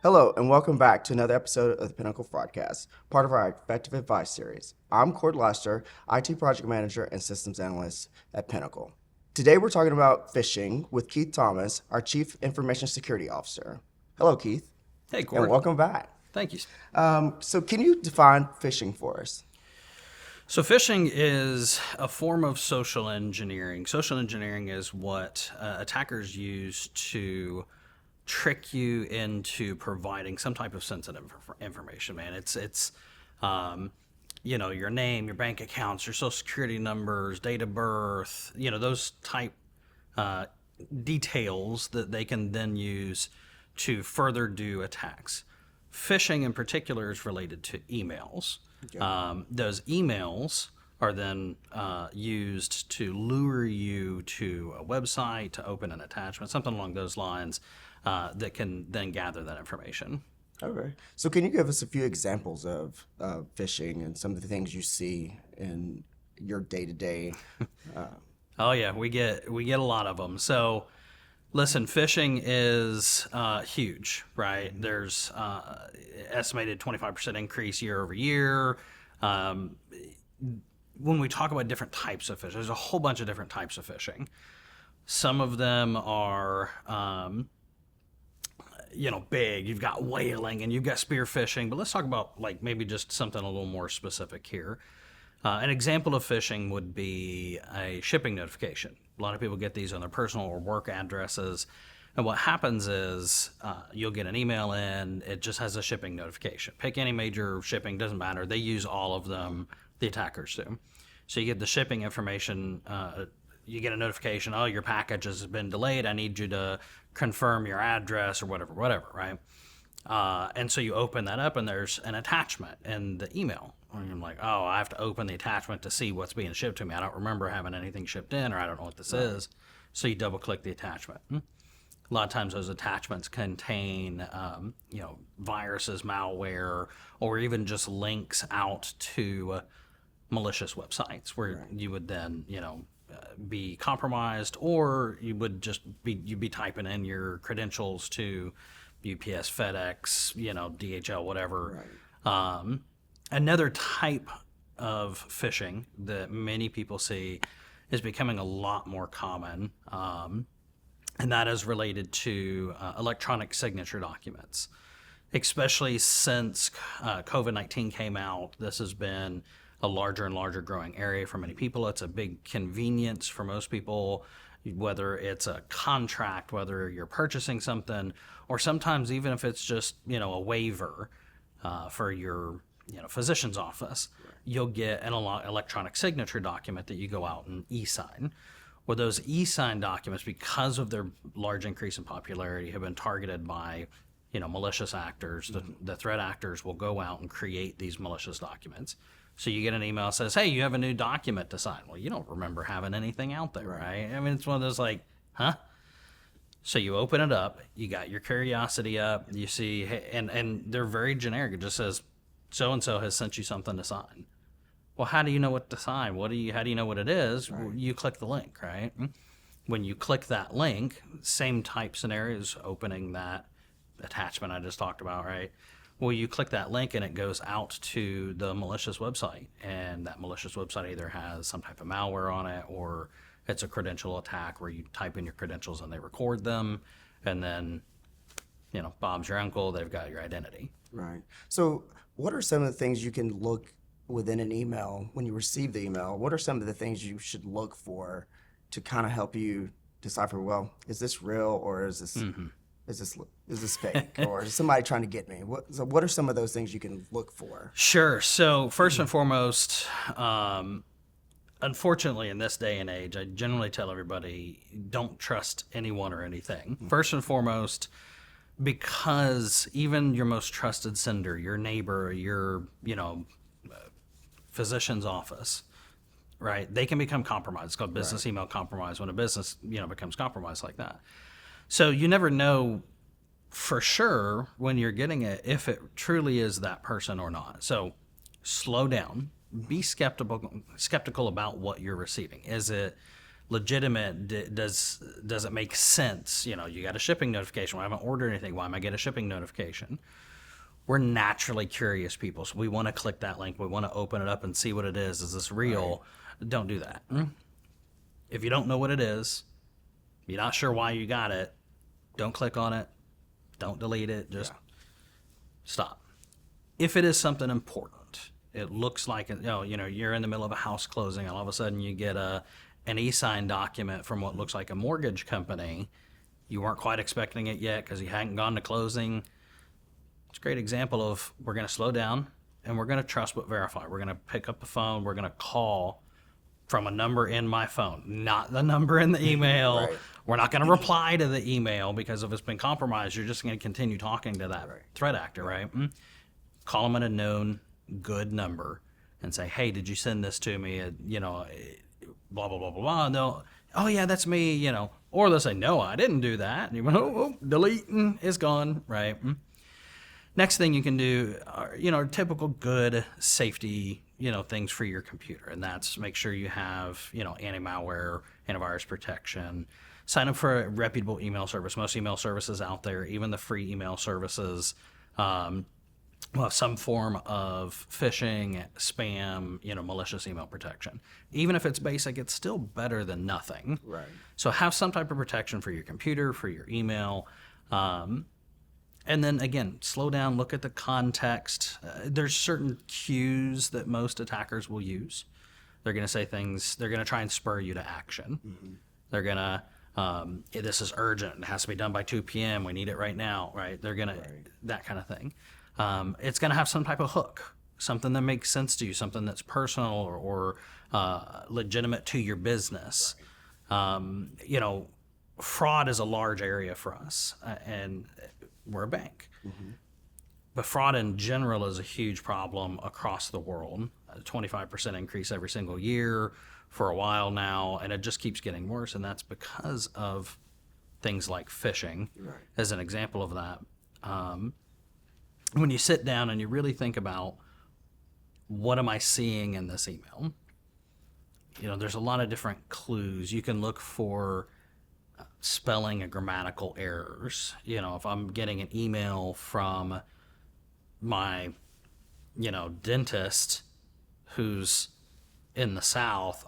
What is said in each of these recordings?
Hello, and welcome back to another episode of the Pinnacle Fraudcast, part of our Effective Advice series. I'm Cord Lester, IT Project Manager and Systems Analyst at Pinnacle. Today we're talking about phishing with Keith Thomas, our Chief Information Security Officer. Hello, Keith. Hey, Cord. And welcome back. Thank you. So can you define phishing for us? So phishing is a form of social engineering. Social engineering is what attackers use to trick you into providing some type of sensitive information, man. It's your name, your bank accounts, your social security numbers, date of birth, those type details that they can then use to further do attacks. Phishing in particular is related to emails. Okay. Those emails are then used to lure you to a website, to open an attachment, something along those lines that can then gather that information. Okay. So can you give us a few examples of phishing and some of the things you see in your day-to-day? Oh yeah, we get a lot of them. So listen, phishing is huge, right? There's estimated 25% increase year over year. When we talk about different types of phishing, there's a whole bunch of different types of phishing. Some of them are big. You've got whaling and you've got spear phishing, but let's talk about maybe just something a little more specific here. An example of phishing would be a shipping notification. A lot of people get these on their personal or work addresses, and what happens is you'll get an email in, it just has a shipping notification. Pick any major shipping, doesn't matter. They use all of them, the attackers do. So you get the shipping information, you get a notification, oh, your package has been delayed, I need you to confirm your address or whatever, right? And so you open that up and there's an attachment in the email. And I'm like, oh, I have to open the attachment to see what's being shipped to me. I don't remember having anything shipped in, or I don't know what this is. So you double click the attachment. A lot of times those attachments contain, viruses, malware, or even just links out to malicious websites where you would then, be compromised, or you'd be typing in your credentials to UPS, FedEx, DHL, whatever. Right. Another type of phishing that many people see is becoming a lot more common, and that is related to electronic signature documents. Especially since COVID-19 came out, this has been a larger and larger growing area for many people. It's a big convenience for most people, whether it's a contract, whether you're purchasing something, or sometimes even if it's just, a waiver for your physician's office, you'll get an electronic signature document that you go out and e-sign. Well, those e-sign documents, because of their large increase in popularity, have been targeted by malicious actors. The threat actors will go out and create these malicious documents. So you get an email that says, hey, you have a new document to sign. Well, you don't remember having anything out there, right? I mean, it's one of those huh? So you open it up, you got your curiosity up, you see, and they're very generic. It just says, so-and-so has sent you something to sign. Well, how do you know what to sign? How do you know what it is? Right. You click the link, right? When you click that link, same type scenarios, opening that attachment I just talked about, right? Well, you click that link and it goes out to the malicious website, and that malicious website either has some type of malware on it, or it's a credential attack where you type in your credentials and they record them, and then, Bob's your uncle, they've got your identity. Right. So what are some of the things you can look within an email when you receive the email? What are some of the things you should look for to kind of help you decipher, well, is this real, or is this... Mm-hmm. Is this fake, or is somebody trying to get me? What are some of those things you can look for? Sure. So first and foremost, unfortunately, in this day and age, I generally tell everybody, don't trust anyone or anything. Mm-hmm. First and foremost, because even your most trusted sender, your neighbor, your physician's office, right? They can become compromised. It's called business email compromise when a business becomes compromised like that. So you never know for sure when you're getting it if it truly is that person or not. So slow down. Be skeptical about what you're receiving. Is it legitimate? Does it make sense? You got a shipping notification. Well, I haven't ordered anything. Why am I getting a shipping notification? We're naturally curious people, so we want to click that link. We want to open it up and see what it is. Is this real? Right. Don't do that. If you don't know what it is, you're not sure why you got it, don't click on it. Don't delete it. Just stop. If it is something important, it looks like you're in the middle of a house closing, and all of a sudden you get an e-sign document from what looks like a mortgage company. You weren't quite expecting it yet because you hadn't gone to closing. It's a great example of we're going to slow down and we're going to trust but verify. We're going to pick up the phone. We're going to call from a number in my phone, not the number in the email. Right. We're not going to reply to the email because if it's been compromised, you're just going to continue talking to that threat actor, right? Call them at a known good number and say, hey, did you send this to me? Blah, blah, blah, blah, blah. And they'll, oh, yeah, that's me, Or they'll say, no, I didn't do that. And you go, delete, and it's gone, right? Next thing you can do are, typical good safety, things for your computer. And that's make sure you have, anti-malware, antivirus protection. Sign up for a reputable email service. Most email services out there, even the free email services, will have some form of phishing, spam, malicious email protection. Even if it's basic, it's still better than nothing. Right. So have some type of protection for your computer, for your email. And then again, slow down, look at the context. There's certain cues that most attackers will use. They're going to say things, they're going to try and spur you to action. Mm-hmm. They're going to, this is urgent, it has to be done by 2 p.m., we need it right now, right? They're going to, that kind of thing. It's going to have some type of hook, something that makes sense to you, something that's personal or legitimate to your business. Fraud is a large area for us, and we're a bank. Mm-hmm. But fraud in general is a huge problem across the world. A 25% increase every single year for a while now, and it just keeps getting worse, and that's because of things like phishing, as an example of that. When you sit down and you really think about what am I seeing in this email, there's a lot of different clues. You can look for spelling and grammatical errors. If I'm getting an email from my, dentist who's in the South,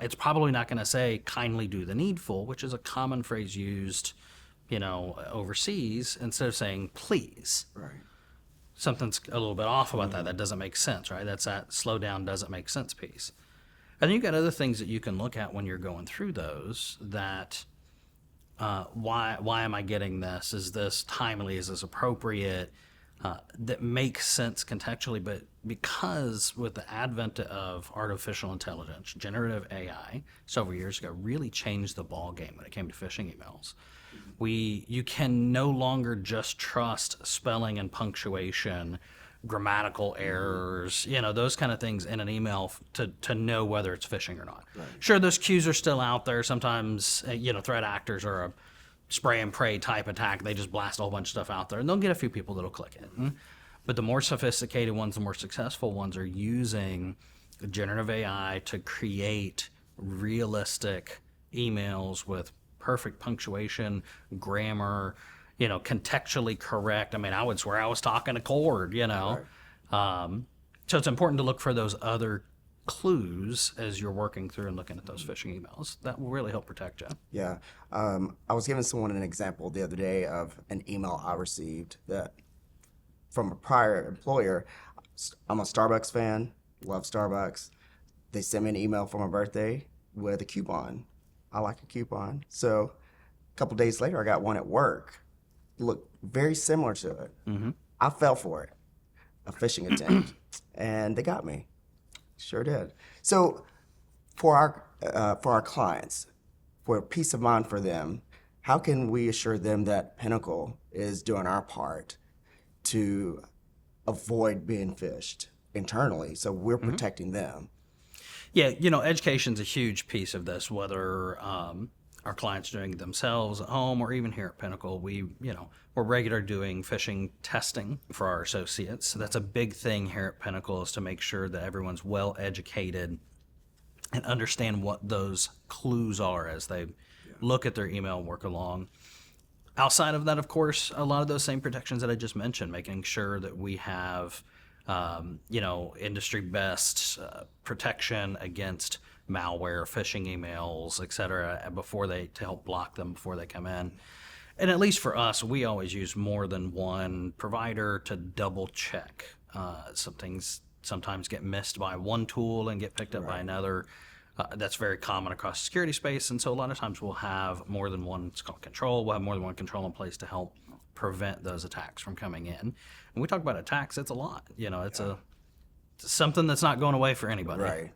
it's probably not going to say kindly do the needful, which is a common phrase used, overseas, instead of saying please. Right. Something's a little bit off about that. That doesn't make sense, right? That's that slow down doesn't make sense piece. And then you've got other things that you can look at when you're going through those that why am I getting this? Is this timely? Is this appropriate? That makes sense contextually, but because with the advent of artificial intelligence, generative AI, several years ago, really changed the ball game when it came to phishing emails. You can no longer just trust spelling and punctuation, grammatical errors, those kind of things in an email to know whether it's phishing or not. Right. Sure, those cues are still out there. Sometimes, threat actors are a spray and pray type attack. They just blast a whole bunch of stuff out there, and they'll get a few people that'll click it. But the more sophisticated ones, the more successful ones are using generative AI to create realistic emails with perfect punctuation, grammar, contextually correct. I mean, I would swear I was talking to Cord, Right. So it's important to look for those other clues as you're working through and looking at those phishing emails. That will really help protect you. Yeah. I was giving someone an example the other day of an email I received that from a prior employer. I'm a Starbucks fan, love Starbucks. They sent me an email for my birthday with a coupon. I like a coupon. So a couple days later, I got one at work. It looked very similar to it. Mm-hmm. I fell for it, a phishing attempt, and they got me. Sure did. So for our clients, for peace of mind for them, how can we assure them that Pinnacle is doing our part to avoid being phished internally, so we're protecting them? Yeah, education's a huge piece of this, whether our clients doing it themselves at home or even here at Pinnacle. We're regular doing phishing testing for our associates. So that's a big thing here at Pinnacle, is to make sure that everyone's well educated and understand what those clues are as they look at their email and work along. Outside of that, of course, a lot of those same protections that I just mentioned, making sure that we have, industry best protection against malware, phishing emails, et cetera, to help block them before they come in. And at least for us, we always use more than one provider to double check. Some things sometimes get missed by one tool and get picked up by another. That's very common across the security space. And so a lot of times we'll have more than one, it's called control. We'll have more than one control in place to help prevent those attacks from coming in. When we talk about attacks, it's a lot. It's something that's not going away for anybody. Right.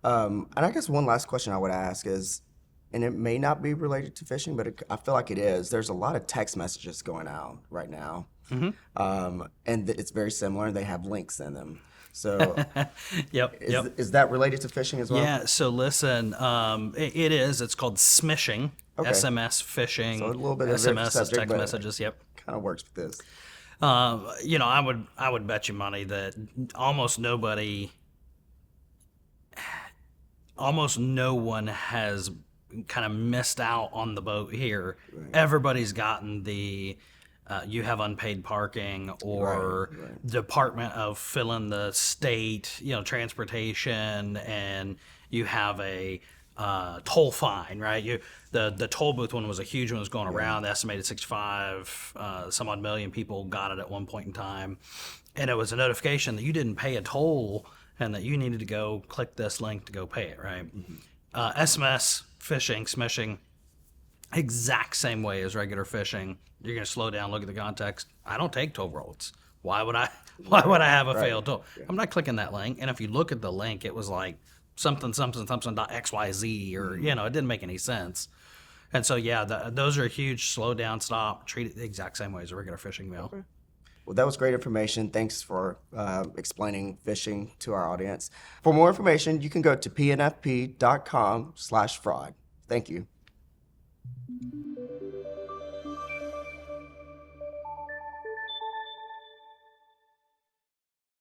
And I guess one last question I would ask is, and it may not be related to phishing, but I feel like it is. There's a lot of text messages going out right now. And it's very similar. They have links in them. So is that related to phishing as well? Yeah, so listen, it is. It's called smishing, SMS phishing. So a little bit of SMS subject, is text but messages, yep. Kind of works with this. I would bet you money that almost no one has kind of missed out on the boat here. Right. Everybody's gotten the you have unpaid parking, or Department of filling the state, transportation, and you have a toll fine, right? The toll booth one was a huge one, was going around. The estimated 65 some odd million people got it at one point in time, and it was a notification that you didn't pay a toll and that you needed to go click this link to go pay it, right? SMS, phishing, smishing, exact same way as regular phishing. You're going to slow down, look at the context. I don't take toll roads. Why would I have a failed toll? I'm not clicking that link. And if you look at the link, it was like something.xyz, or, it didn't make any sense. And so, those are a huge slow down, stop, treat it the exact same way as a regular phishing mail. Okay. Well, that was great information. Thanks for explaining phishing to our audience. For more information, you can go to pnfp.com/fraud. Thank you.